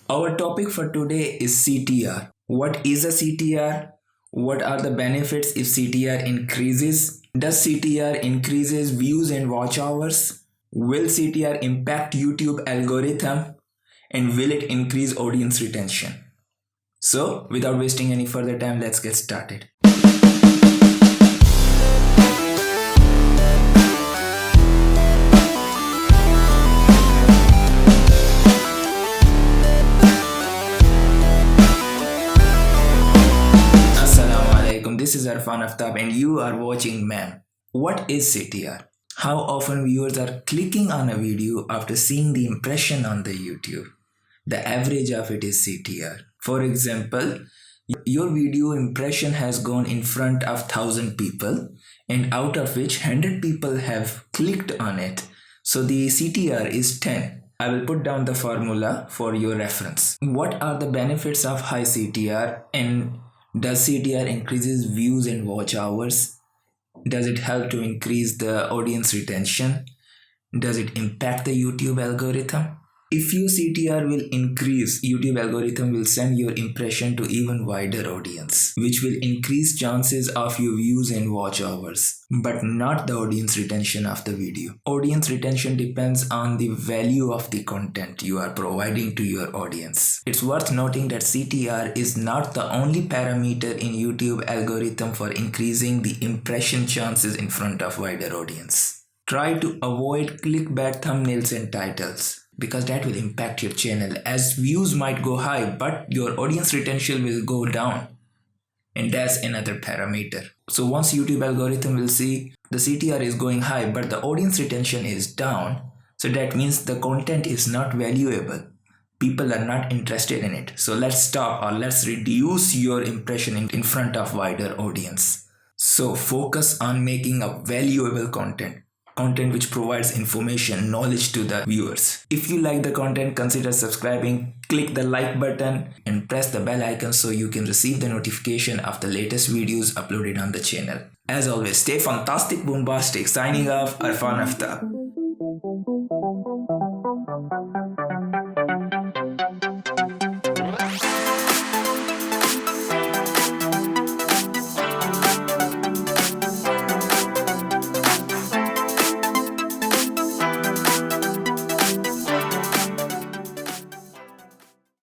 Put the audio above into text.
Our topic for today is CTR. What is a CTR? What are the benefits if CTR increases? Does CTR increases views and watch hours? Will CTR impact YouTube algorithm? And will it increase audience retention? So, without wasting any further time, let's get started. This is Arfan Aftab and you are watching MAM. What is CTR? How often viewers are clicking on a video after seeing the impression on the YouTube? The average of it is CTR. For example, your video impression has gone in front of 1,000 people and out of which 100 people have clicked on it. So the CTR is 10. I will put down the formula for your reference. What are the benefits of high CTR, and does CTR increases views and watch hours? Does it help to increase the audience retention? Does it impact the YouTube algorithm? If your CTR will increase, YouTube algorithm will send your impression to even wider audience, which will increase chances of your views and watch hours, but not the audience retention of the video. Audience retention depends on the value of the content you are providing to your audience. It's worth noting that CTR is not the only parameter in YouTube algorithm for increasing the impression chances in front of wider audience. Try to avoid clickbait thumbnails and titles, because that will impact your channel, as views might go high but your audience retention will go down, and that's another parameter. So once YouTube algorithm will see the CTR is going high but the audience retention is down, so that means the content is not valuable. People are not interested in it. So let's stop, or let's reduce your impression in front of wider audience. So focus on making a valuable content which provides information, knowledge to the viewers. If you like the content, consider subscribing, click the like button and press the bell icon so you can receive the notification of the latest videos uploaded on the channel. As always, stay fantastic, bombastic. Signing off, Arfan Aftab.